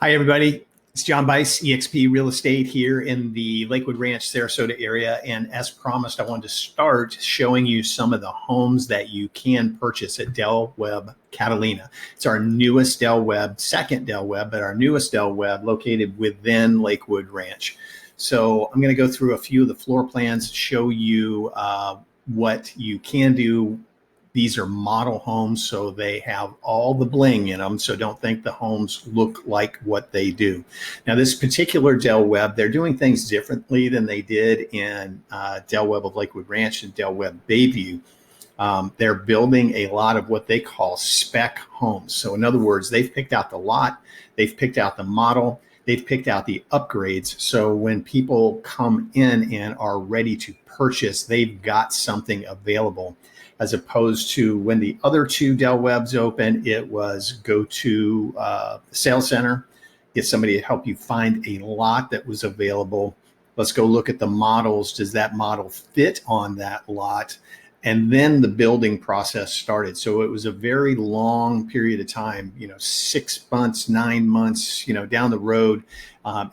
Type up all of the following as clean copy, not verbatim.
Hi, everybody. It's John Bice, eXp Real Estate here in the Lakewood Ranch, Sarasota area. And as promised, I wanted to start showing you some of the homes that you can purchase at Webb Catalina. It's our newest Webb, second Webb, but our newest Webb located within Lakewood Ranch. So I'm going to go through a few of the floor plans, show you what you can do. These are model homes, so they have all the bling in them. So don't think the homes look like what they do. Now, this particular Webb, they're doing things differently than they did in Webb of Lakewood Ranch and Webb Bayview. They're building a lot of what they call spec homes. So in other words, they've picked out the lot, they've picked out the model, they've picked out the upgrades. So when people come in and are ready to purchase, they've got something available. As opposed to when the other two Webbs open, it was go to the sales center, get somebody to help you find a lot that was available. Let's go look at the models. Does that model fit on that lot? And then the building process started. So it was a very long period of time, 6 months, 9 months, down the road.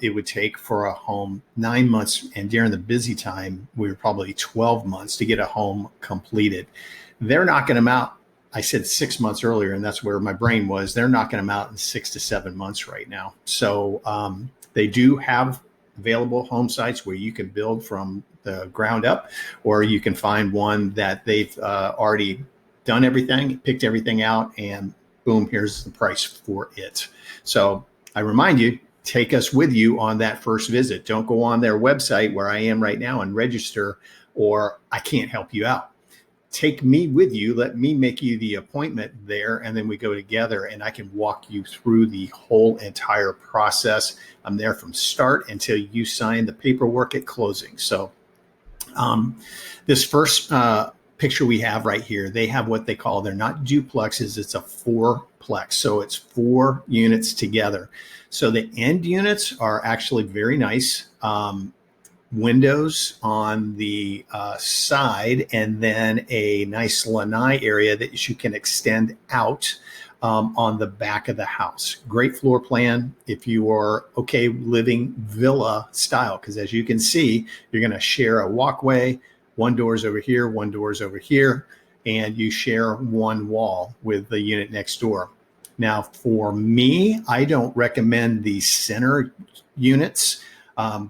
It would take for a home 9 months. And during the busy time, we were probably 12 months to get a home completed. They're knocking them out. I said 6 months earlier, and that's where my brain was. They're knocking them out in 6 to 7 months right now. So they do have available home sites where you can build from the ground up, or you can find one that they've already done everything, picked everything out, and boom, here's the price for it. So I remind you, take us with you on that first visit. Don't go on their website where I am right now and register, or I can't help you out. Take me with you. Let me make you the appointment there, and then we go together and I can walk you through the whole entire process. I'm there from start until you sign the paperwork at closing. So this first picture we have right here, they have what they call, they're not duplexes, it's a fourplex. So it's 4 units together. So the end units are actually very nice. Windows on the side, and then a nice lanai area that you can extend out on the back of the house. Great floor plan if you are okay living villa style, because as you can see, you're going to share a walkway. One door's over here, one door's over here, and you share one wall with the unit next door. Now, for me, I don't recommend the center units.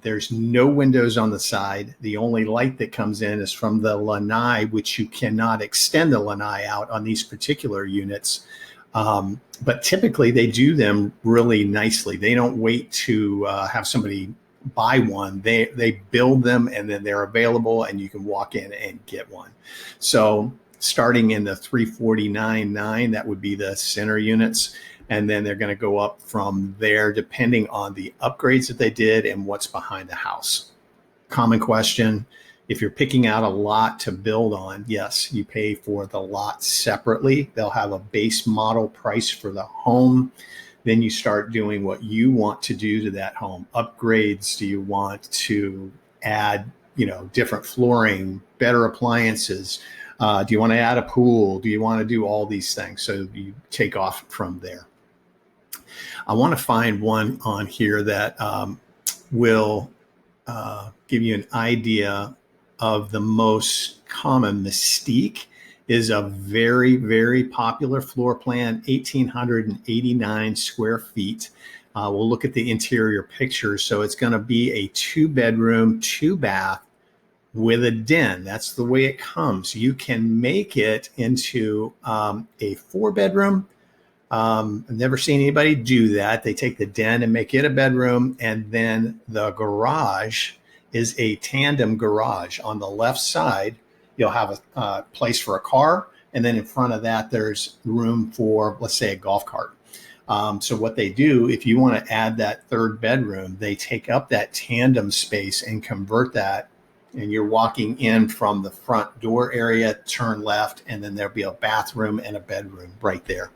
There's no windows on the side. The only light that comes in is from the lanai, which you cannot extend the lanai out on these particular units. But typically they do them really nicely. They don't wait to have somebody buy one. They build them and then they're available and you can walk in and get one. So starting in the $349,900, that would be the center units. And then they're going to go up from there depending on the upgrades that they did and what's behind the house. Common question, if you're picking out a lot to build on, yes, you pay for the lot separately. They'll have a base model price for the home. Then you start doing what you want to do to that home. Upgrades, do you want to add, different flooring, better appliances? Do you want to add a pool? Do you want to do all these things? So you take off from there. I want to find one on here that will give you an idea of the most common. Mystique is a very, very popular floor plan, 1,889 square feet. We'll look at the interior pictures. So it's going to be a 2-bedroom, 2-bath with a den. That's the way it comes. You can make it into a 4-bedroom. I've never seen anybody do that. They take the den and make it a bedroom, and then the garage is a tandem garage. On the left side, you'll have a place for a car, and then in front of that, there's room for, let's say, a golf cart. So what they do, if you want to add that 3rd bedroom, they take up that tandem space and convert that, and you're walking in from the front door area, turn left, and then there'll be a bathroom and a bedroom right there.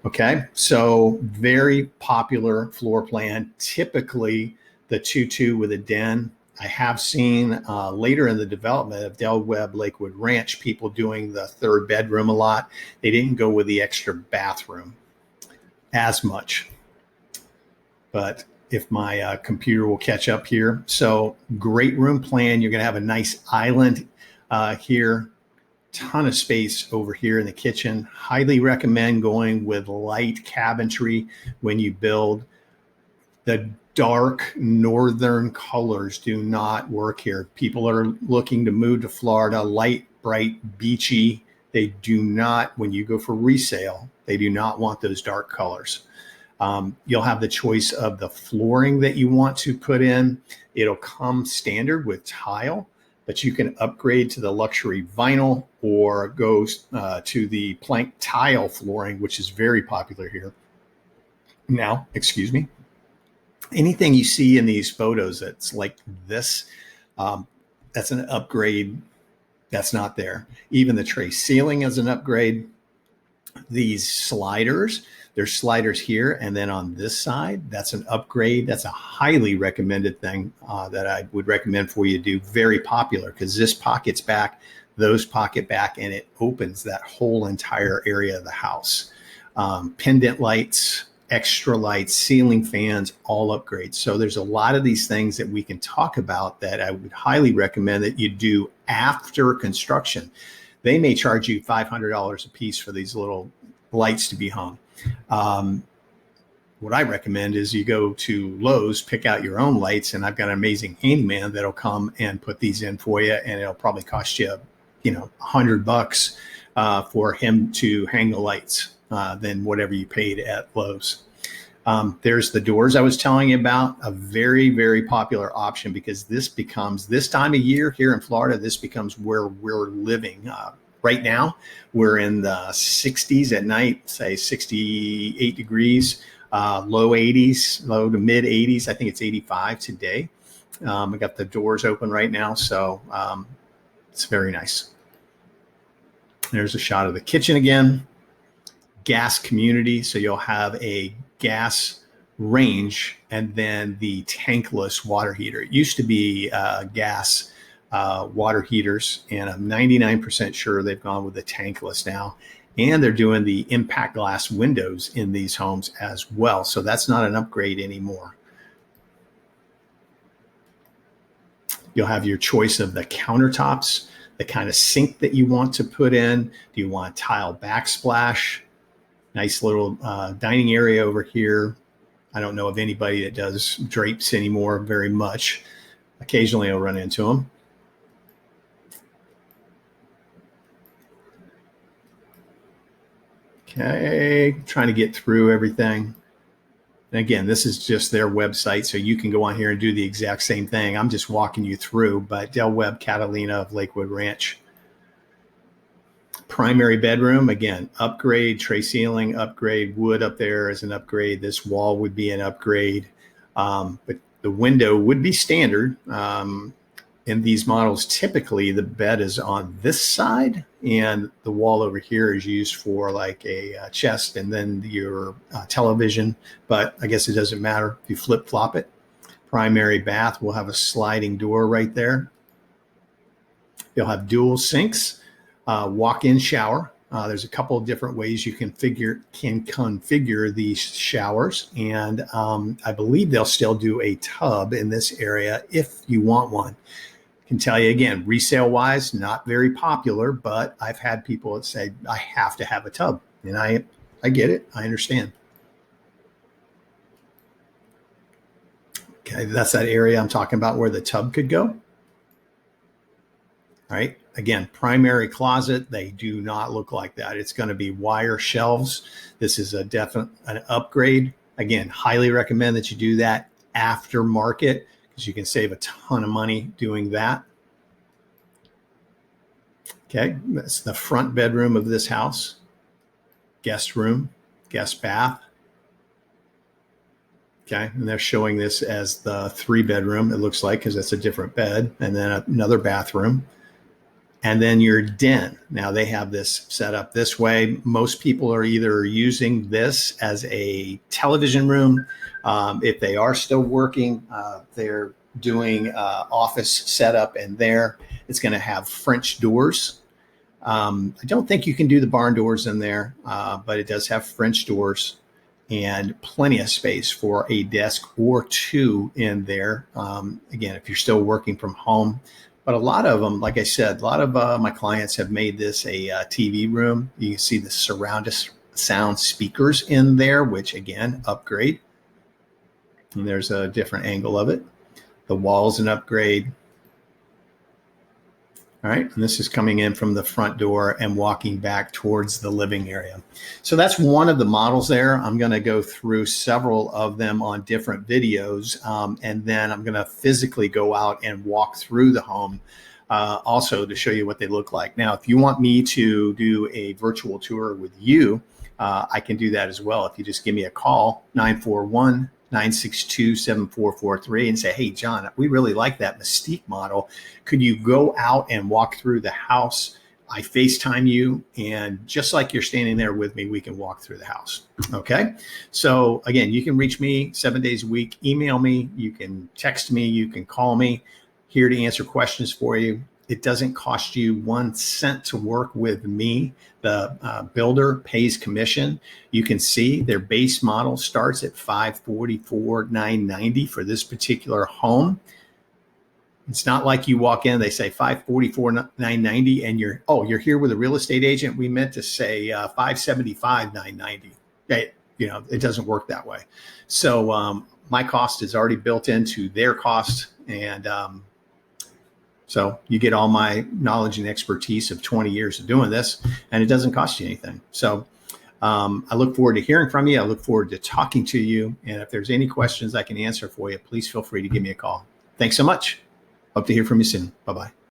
Okay, so very popular floor plan, typically the 2-2 with a den. I have seen later in the development of Webb Lakewood Ranch, people doing the 3rd bedroom a lot. They didn't go with the extra bathroom as much. but if my computer will catch up here. So great room plan. You're going to have a nice island here. Ton of space over here in the kitchen. Highly recommend going with light cabinetry when you build. The dark northern colors do not work here. People are looking to move to Florida, light, bright, beachy. They do not, when you go for resale, they do not want those dark colors. You'll have the choice of the flooring that you want to put in. It'll come standard with tile, but you can upgrade to the luxury vinyl or go to the plank tile flooring, which is very popular here. Now, excuse me. Anything you see in these photos that's like this, that's an upgrade. That's not there. Even the tray ceiling is an upgrade. These sliders, there's sliders here, and then on this side, that's an upgrade. That's a highly recommended thing that I would recommend for you to do. Very popular because this pockets back, those pocket back, and it opens that whole entire area of the house. Pendant lights, extra lights, ceiling fans, all upgrades. So there's a lot of these things that we can talk about that I would highly recommend that you do after construction. They may charge you $500 a piece for these little lights to be hung. What I recommend is you go to Lowe's, pick out your own lights, and I've got an amazing handyman that'll come and put these in for you, and it'll probably cost you, $100 for him to hang the lights than whatever you paid at Lowe's. There's the doors I was telling you about, a very, very popular option because this time of year here in Florida, this becomes where we're living. Right now, we're in the 60s at night, say 68 degrees, low 80s, low to mid 80s. I think it's 85 today. I got the doors open right now, so it's very nice. There's a shot of the kitchen again. Gas community, so you'll have a gas range and then the tankless water heater. It used to be gas water heaters, and I'm 99% sure they've gone with the tankless now, and they're doing the impact glass windows in these homes as well, so that's not an upgrade anymore. You'll have your choice of the countertops, the kind of sink that you want to put in. Do you want tile backsplash? Nice little dining area over here. I don't know of anybody that does drapes anymore very much. Occasionally I'll run into them. Okay, trying to get through everything. And again, this is just their website, so you can go on here and do the exact same thing. I'm just walking you through, but Webb Catalina of Lakewood Ranch. Primary bedroom, again, upgrade, tray ceiling, upgrade, wood up there is an upgrade. This wall would be an upgrade, but the window would be standard. In these models, typically the bed is on this side and the wall over here is used for like a chest and then your television, but I guess it doesn't matter if you flip flop it. Primary bath will have a sliding door right there. You'll have dual sinks. Walk-in shower. There's a couple of different ways you can configure these showers, and I believe they'll still do a tub in this area if you want one. I can tell you again, resale-wise, not very popular, but I've had people that say I have to have a tub, and I get it. I understand. Okay, that's that area I'm talking about where the tub could go. All right. Again, primary closet, they do not look like that. It's going to be wire shelves. This is an upgrade. Again, highly recommend that you do that after market because you can save a ton of money doing that. Okay, that's the front bedroom of this house. Guest room, guest bath. Okay, and they're showing this as the 3-bedroom, it looks like, because that's a different bed, and then another bathroom. And then your den. Now they have this set up this way. Most people are either using this as a television room. If they are still working, they're doing office setup in there. It's going to have French doors. I don't think you can do the barn doors in there, but it does have French doors. and plenty of space for a desk or two in there. Again, if you're still working from home. But a lot of them, like I said, a lot of my clients have made this a TV room. You can see the surround sound speakers in there, which again, upgrade. And there's a different angle of it. The wall's an upgrade. All right, and this is coming in from the front door and walking back towards the living area. So that's one of the models there. I'm going to go through several of them on different videos, and then I'm going to physically go out and walk through the home also to show you what they look like. Now, if you want me to do a virtual tour with you, I can do that as well. If you just give me a call, 941-962-7443, and say, hey, John, we really like that Mystique model. Could you go out and walk through the house? I FaceTime you, and just like you're standing there with me, we can walk through the house. Okay. So again, you can reach me 7 days a week, email me, you can text me, you can call me, here to answer questions for you. It doesn't cost you 1 cent to work with me. The builder pays commission. You can see their base model starts at $544,990 for this particular home. It's not like you walk in, they say $544,990, and you're here with a real estate agent. We meant to say $575,990. It doesn't work that way. So my cost is already built into their cost, and so you get all my knowledge and expertise of 20 years of doing this, and it doesn't cost you anything. So I look forward to hearing from you. I look forward to talking to you. And if there's any questions I can answer for you, please feel free to give me a call. Thanks so much. Hope to hear from you soon. Bye-bye.